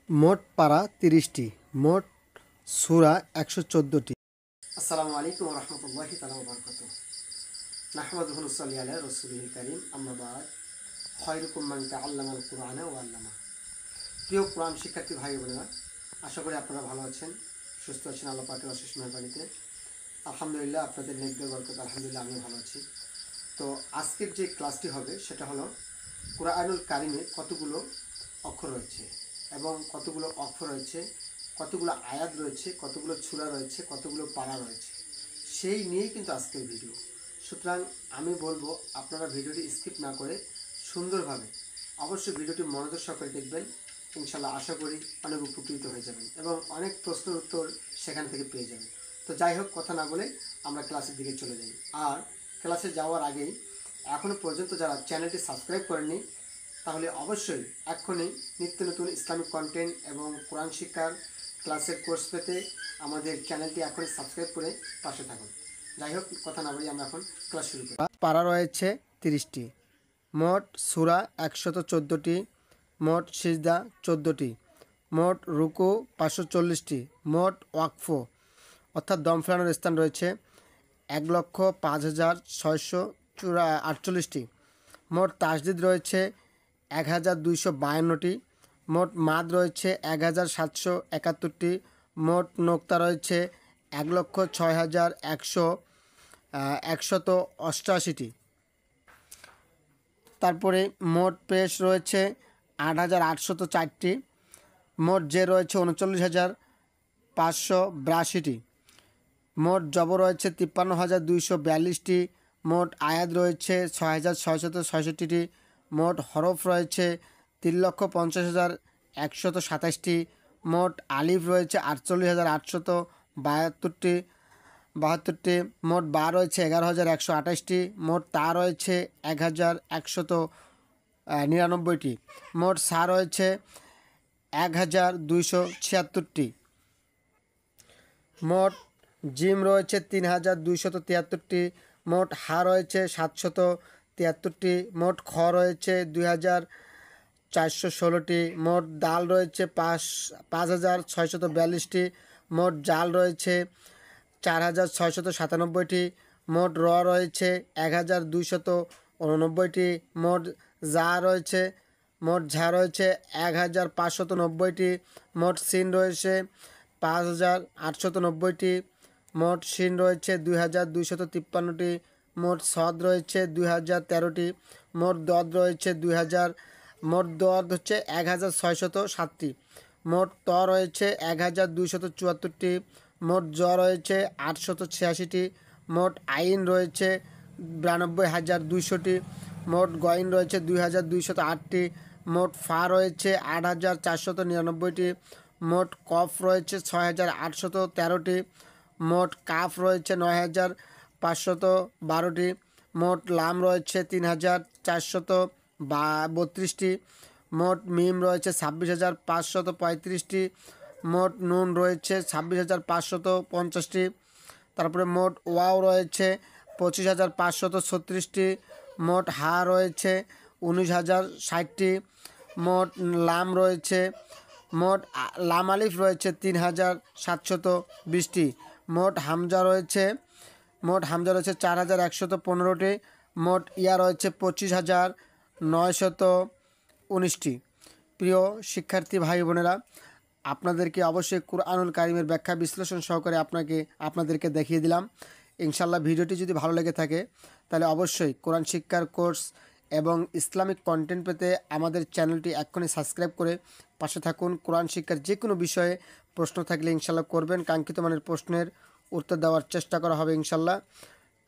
মোট পারা 30টি, মোট সূরা 114টি। আসসালামু আলাইকুম রহমতুল্লাহি তাআলা ওয়া বারাকাতুহু। নাহমাদুহু ওয়া নুসাল্লি আলা রাসূলিল কারীম, আম্মা বা'দ। খায়রুকুম মান তাআল্লামাল কুরআনা ওয়া আল্লামা। প্রিয় কোরআন শিক্ষার্থী ভাই বোনেরা, আশা করি আপনারা ভালো আছেন, সুস্থ আছেন আল্লাহ পাকের অশেষ মেহেরবানিতে। আলহামদুলিল্লাহ, আপনাদের নেক দোয়া বরকত আলহামদুলিল্লাহ আমিও ভালো আছি। তো আজকের যে ক্লাসটি হবে সেটা হলো কুরআনুল কারীমে কতগুলো অক্ষর রয়েছে এবং কতগুলো অক্ষর রয়েছে, কতগুলো আয়াত রয়েছে, কতগুলো সূরা রয়েছে, কতগুলো পারা রয়েছে, সেই নিয়েই কিন্তু আজকের ভিডিও। সুতরাং আমি বলবো আপনারা ভিডিওটি স্কিপ না করে সুন্দরভাবে অবশ্যই ভিডিওটি মনোযোগ সহকারে দেখবেন। ইনশাল্লাহ আশা করি অনেক উপকৃত হয়ে যাবেন এবং অনেক প্রশ্নের উত্তর সেখান থেকে পেয়ে যাবেন। তো যাই হোক, কথা না বলে আমরা ক্লাসের দিকে চলে যাই। আর ক্লাসে যাওয়ার আগেই এখনও পর্যন্ত যারা চ্যানেলটি সাবস্ক্রাইব করেননি, তাহলে অবশ্যই এক্ষুনি নিত্য নতুন ইসলামিক কন্টেন্ট এবং কোরআন শিক্ষার ক্লাসের কোর্স পেতে আমাদের চ্যানেলটি এখনই সাবস্ক্রাইব করে পাশে থাকুন। যাই হোক, কথা না বলি আমরা এখন ক্লাস শুরু করি। পারা রয়েছে 30টি, মোট সূরা 114টি, মোট সিজদা 14টি, মোট রুকু 540টি, মোট ওয়াকফ অর্থাৎ দম ফেরানোর স্থান রয়েছে 1,05,648টি, মোট তাসদিদ রয়েছে 1,252টি, মোট মাদ রয়েছে 1,771টি, মোট নোক্তা রয়েছে 1,06,188টি। তারপরে মোট পেশ রয়েছে 8,804টি, মোট জে রয়েছে 39,582টি, মোট জবর রয়েছে 53,242টি, মোট আয়াত রয়েছে 6,666টি, মোট হরফ রয়েছে 3,50,127টি, মোট আলিফ রয়েছে 48,872টি, মোট বা রয়েছে 11,128টি, মোট তা রয়েছে 1,199টি, মোট সা রয়েছে 1,276টি, মোট জিম রয়েছে 3,273টি, মোট হা রয়েছে 773টি, মোট খ রয়েছে 2,416টি, মোট দাল রয়েছে 5,642টি, মোট জাল রয়েছে 4,697টি, মোট র রয়েছে 1,289টি, মোট ঝা রয়েছে 1,590টি, মোট সিন রয়েছে 5,890টি, মোট শিন রয়েছে 2,253টি, মোট সদ রয়েছে 2,013টি, মোট দদ রয়েছে 1,607টি, মোট ত রয়েছে 1,274টি, মোট জ রয়েছে 886টি, মোট আইন রয়েছে 92,200টি, মোট গইন রয়েছে 2,208টি, মোট ফা রয়েছে 8,499টি, মোট কফ রয়েছে 6,813টি, মোট কাফ রয়েছে 9,512টি, মোট লাম রয়েছে 3,432টি, মোট মিম রয়েছে 26,535টি, মোট নুন রয়েছে 26,550টি, তারপরে মোট ওয়াও রয়েছে 25,536টি, মোট হা রয়েছে 19,060টি, মোট লাম রয়েছে লাম আলিফ রয়েছে 3,720টি, মোট হামজা রয়েছে 4,115টি, মোট ইয়া রয়েছে 25,919টি। প্রিয় শিক্ষার্থী ভাই বোনেরা, আপনাদেরকে অবশ্যই কুরআনুল কারীমের ব্যাখ্যা বিশ্লেষণ সহকারে আপনাদেরকে দেখিয়ে দিলাম। ইনশাল্লাহ ভিডিওটি যদি ভালো লেগে থাকে তাহলে অবশ্যই কোরআন শিক্ষার কোর্স এবং ইসলামিক কন্টেন্ট পেতে আমাদের চ্যানেলটি এক্ষুনি সাবস্ক্রাইব করে পাশে থাকুন। কোরআন শিক্ষার যে কোনো বিষয়ে প্রশ্ন থাকলে ইনশাল্লাহ করবেন, কাঙ্ক্ষিত মানের প্রশ্নের উত্তর দেওয়ার চেষ্টা করা হবে ইনশাল্লাহ।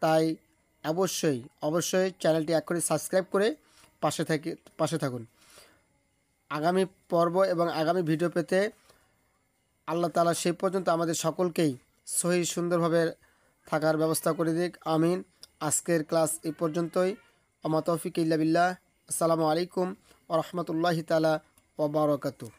তাই অবশ্যই চ্যানেলটি এক্ষুনি সাবস্ক্রাইব করে পাশে থাকুন। আগামী পর্ব এবং আগামী ভিডিও পেতে আল্লাহ তাআলা সেই পর্যন্ত আমাদের সকলকেই সহি সুন্দরভাবে থাকার ব্যবস্থা করে দিক, আমিন। আজকের ক্লাস এই পর্যন্তই। আমা তৌফিক ইল্লা বিল্লাহ। আসসালামু আলাইকুম ওয়া রাহমাতুল্লাহি তাআলা ওয়া বারাকাতুহু।